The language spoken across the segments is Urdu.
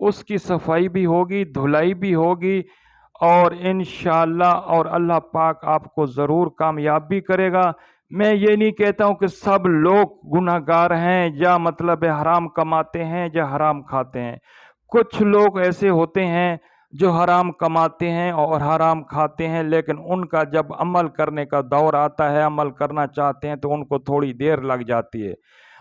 اس کی صفائی بھی ہوگی، دھلائی بھی ہوگی، اور انشاءاللہ اور اللہ پاک آپ کو ضرور کامیاب بھی کرے گا۔ میں یہ نہیں کہتا ہوں کہ سب لوگ گناہ گار ہیں یا مطلب حرام کماتے ہیں یا حرام کھاتے ہیں۔ کچھ لوگ ایسے ہوتے ہیں جو حرام کماتے ہیں اور حرام کھاتے ہیں، لیکن ان کا جب عمل کرنے کا دور آتا ہے، عمل کرنا چاہتے ہیں تو ان کو تھوڑی دیر لگ جاتی ہے۔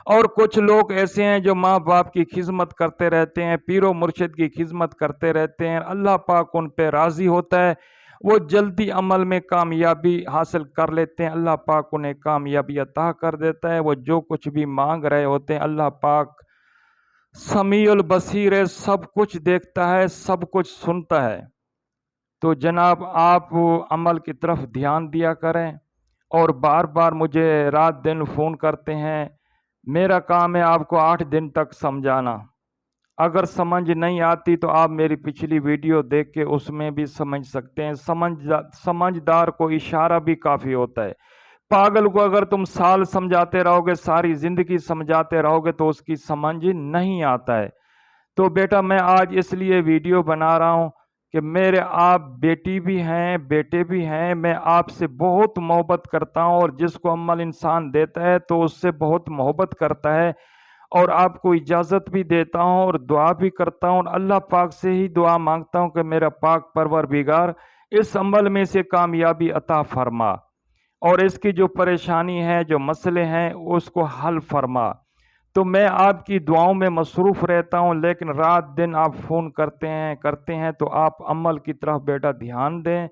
اور کچھ لوگ ایسے ہیں جو ماں باپ کی خدمت کرتے رہتے ہیں، پیر و مرشد کی خدمت کرتے رہتے ہیں، اللہ پاک ان پہ راضی ہوتا ہے، وہ جلدی عمل میں کامیابی حاصل کر لیتے ہیں، اللہ پاک انہیں کامیابی عطا کر دیتا ہے۔ وہ جو کچھ بھی مانگ رہے ہوتے ہیں اللہ پاک سمیع البصیر ہے، سب کچھ دیکھتا ہے، سب کچھ سنتا ہے۔ تو جناب آپ عمل کی طرف دھیان دیا کریں، اور بار بار مجھے رات دن فون کرتے ہیں۔ میرا کام ہے آپ کو 8 دن تک سمجھانا، اگر سمجھ نہیں آتی تو آپ میری پچھلی ویڈیو دیکھ کے اس میں بھی سمجھ سکتے ہیں۔ سمجھدار کو اشارہ بھی کافی ہوتا ہے۔ پاگل کو اگر تم سال سمجھاتے رہو گے، ساری زندگی سمجھاتے رہو گے تو اس کی سمجھ نہیں آتا ہے۔ تو بیٹا میں آج اس لیے ویڈیو بنا رہا ہوں کہ میرے آپ بیٹی بھی ہیں، بیٹے بھی ہیں، میں آپ سے بہت محبت کرتا ہوں، اور جس کو عمل انسان دیتا ہے تو اس سے بہت محبت کرتا ہے، اور آپ کو اجازت بھی دیتا ہوں اور دعا بھی کرتا ہوں، اور اللہ پاک سے ہی دعا مانگتا ہوں کہ میرا پاک پروردگار اس عمل میں سے کامیابی عطا فرما، اور اس کی جو پریشانی ہے، جو مسئلے ہیں، اس کو حل فرما۔ تو میں آپ کی دعاؤں میں مصروف رہتا ہوں، لیکن رات دن آپ فون کرتے ہیں تو آپ عمل کی طرف بیٹا دھیان دیں،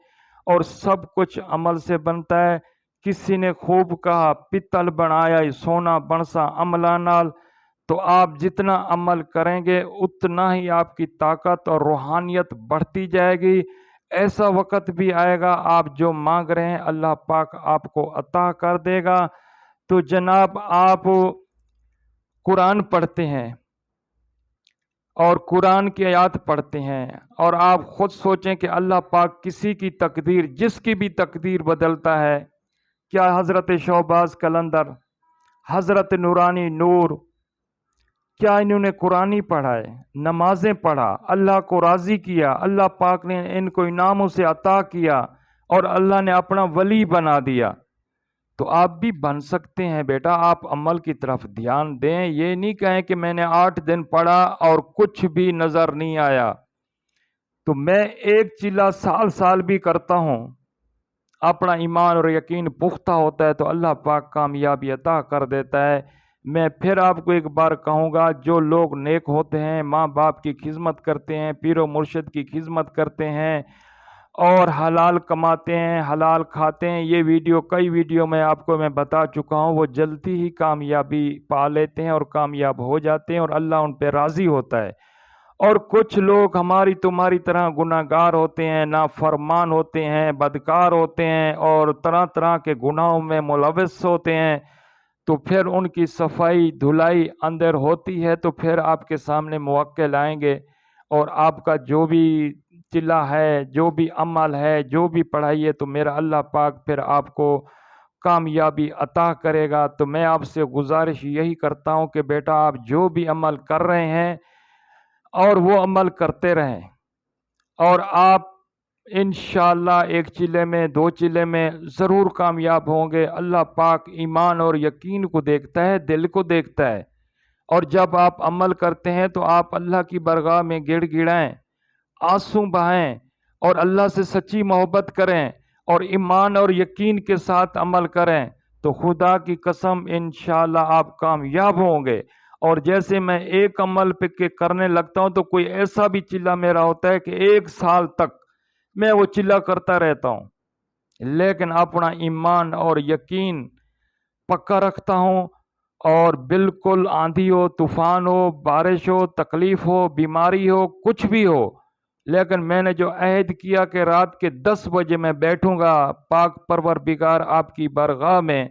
اور سب کچھ عمل سے بنتا ہے۔ کسی نے خوب کہا پتل بنایا سونا بنسا عملہ نال، تو آپ جتنا عمل کریں گے اتنا ہی آپ کی طاقت اور روحانیت بڑھتی جائے گی۔ ایسا وقت بھی آئے گا آپ جو مانگ رہے ہیں اللہ پاک آپ کو عطا کر دے گا۔ تو جناب آپ قرآن پڑھتے ہیں اور قرآن کی آیات پڑھتے ہیں، اور آپ خود سوچیں کہ اللہ پاک کسی کی تقدیر، جس کی بھی تقدیر بدلتا ہے۔ کیا حضرت شہباز قلندر، حضرت نورانی نور، کیا انہوں نے قرآن ہی پڑھا ہے، نمازیں پڑھا، اللہ کو راضی کیا، اللہ پاک نے ان کو انعاموں سے عطا کیا، اور اللہ نے اپنا ولی بنا دیا؟ تو آپ بھی بن سکتے ہیں بیٹا، آپ عمل کی طرف دھیان دیں۔ یہ نہیں کہیں کہ میں نے 8 دن پڑھا اور کچھ بھی نظر نہیں آیا۔ تو میں ایک چیلا سال بھی کرتا ہوں، اپنا ایمان اور یقین پختہ ہوتا ہے تو اللہ پاک کامیابی عطا کر دیتا ہے۔ میں پھر آپ کو ایک بار کہوں گا، جو لوگ نیک ہوتے ہیں، ماں باپ کی خدمت کرتے ہیں، پیر و مرشد کی خدمت کرتے ہیں، اور حلال کماتے ہیں، حلال کھاتے ہیں، یہ کئی ویڈیو میں آپ کو بتا چکا ہوں، وہ جلدی ہی کامیابی پا لیتے ہیں اور کامیاب ہو جاتے ہیں، اور اللہ ان پہ راضی ہوتا ہے۔ اور کچھ لوگ ہماری تمہاری طرح گناہ گار ہوتے ہیں، نافرمان ہوتے ہیں، بدکار ہوتے ہیں، اور طرح طرح کے گناہوں میں ملوث ہوتے ہیں، تو پھر ان کی صفائی دھلائی اندر ہوتی ہے، تو پھر آپ کے سامنے موکل آئیں گے، اور آپ کا جو بھی چلہ ہے، جو بھی عمل ہے، جو بھی پڑھائی ہے، تو میرا اللہ پاک پھر آپ کو کامیابی عطا کرے گا۔ تو میں آپ سے گزارش یہی کرتا ہوں کہ بیٹا آپ جو بھی عمل کر رہے ہیں اور وہ عمل کرتے رہیں، اور آپ انشاءاللہ ایک چلے میں 2 چلے میں ضرور کامیاب ہوں گے۔ اللہ پاک ایمان اور یقین کو دیکھتا ہے، دل کو دیکھتا ہے، اور جب آپ عمل کرتے ہیں تو آپ اللہ کی بارگاہ میں گڑ گڑائیں، آنسو بہائیں، اور اللہ سے سچی محبت کریں، اور ایمان اور یقین کے ساتھ عمل کریں، تو خدا کی قسم انشاءاللہ آپ کامیاب ہوں گے۔ اور جیسے میں ایک عمل پہ کرنے لگتا ہوں تو کوئی ایسا بھی چلہ میرا ہوتا ہے کہ 1 سال تک میں وہ چلہ کرتا رہتا ہوں، لیکن اپنا ایمان اور یقین پکا رکھتا ہوں، اور بالکل آندھی ہو، طوفان ہو، بارش ہو، تکلیف ہو، بیماری ہو، کچھ بھی ہو، لیکن میں نے جو عہد کیا کہ رات کے 10 بجے میں بیٹھوں گا پاک پروردگار آپ کی بارگاہ میں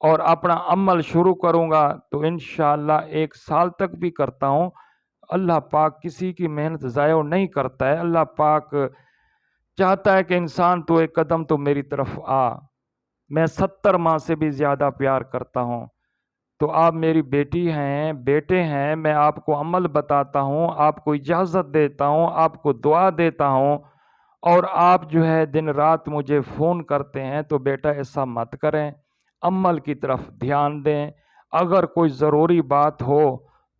اور اپنا عمل شروع کروں گا، تو انشاءاللہ 1 سال تک بھی کرتا ہوں۔ اللہ پاک کسی کی محنت ضائع نہیں کرتا ہے، اللہ پاک چاہتا ہے کہ انسان تو ایک قدم تو میری طرف آ۔ میں 70 ماہ سے بھی زیادہ پیار کرتا ہوں، تو آپ میری بیٹی ہیں، بیٹے ہیں، میں آپ کو عمل بتاتا ہوں، آپ کو اجازت دیتا ہوں، آپ کو دعا دیتا ہوں، اور آپ جو ہے دن رات مجھے فون کرتے ہیں، تو بیٹا ایسا مت کریں، عمل کی طرف دھیان دیں۔ اگر کوئی ضروری بات ہو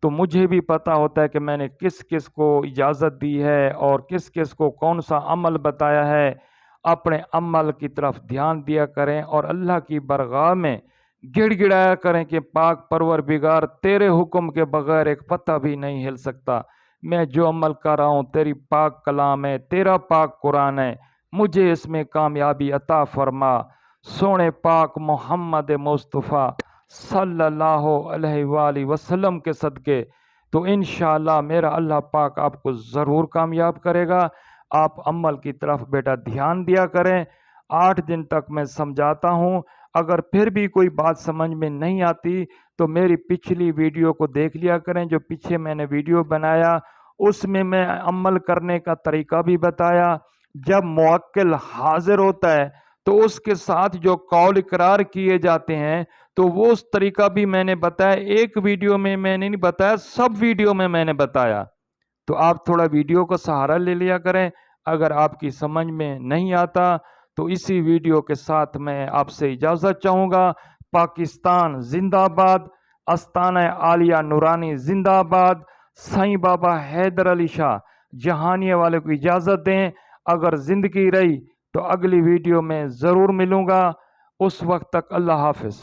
تو مجھے بھی پتہ ہوتا ہے کہ میں نے کس کس کو اجازت دی ہے اور کس کس کو کون سا عمل بتایا ہے۔ اپنے عمل کی طرف دھیان دیا کریں اور اللہ کی بارگاہ میں گڑ گڑایا کریں کہ پاک پروردگار تیرے حکم کے بغیر ایک پتہ بھی نہیں ہل سکتا۔ میں جو عمل کر رہا ہوں تیری پاک کلام ہے، تیرا پاک قرآن ہے، مجھے اس میں کامیابی عطا فرما۔ سونے پاک محمد مصطفیٰ صلی اللہ علیہ وآلہ وسلم کے صدقے تو انشاءاللہ میرا اللہ پاک آپ کو ضرور کامیاب کرے گا۔ آپ عمل کی طرف بیٹا دھیان دیا کریں۔ 8 دن تک میں سمجھاتا ہوں، اگر پھر بھی کوئی بات سمجھ میں نہیں آتی تو میری پچھلی ویڈیو کو دیکھ لیا کریں، جو پیچھے میں نے ویڈیو بنایا اس میں عمل کرنے کا طریقہ بھی بتایا۔ جب موکل حاضر ہوتا ہے تو اس کے ساتھ جو قول اقرار کیے جاتے ہیں تو وہ اس طریقہ بھی میں نے بتایا۔ ایک ویڈیو میں نے نہیں بتایا، سب ویڈیو میں نے بتایا۔ تو آپ تھوڑا ویڈیو کا سہارا لے لیا کریں۔ اگر آپ کی سمجھ میں نہیں آتا تو اسی ویڈیو کے ساتھ میں آپ سے اجازت چاہوں گا۔ پاکستان زندہ باد، آستانہ عالیہ نورانی زندہ آباد، سائیں بابا حیدر علی شاہ جہانیے والے کو اجازت دیں۔ اگر زندگی رہی تو اگلی ویڈیو میں ضرور ملوں گا۔ اس وقت تک اللہ حافظ۔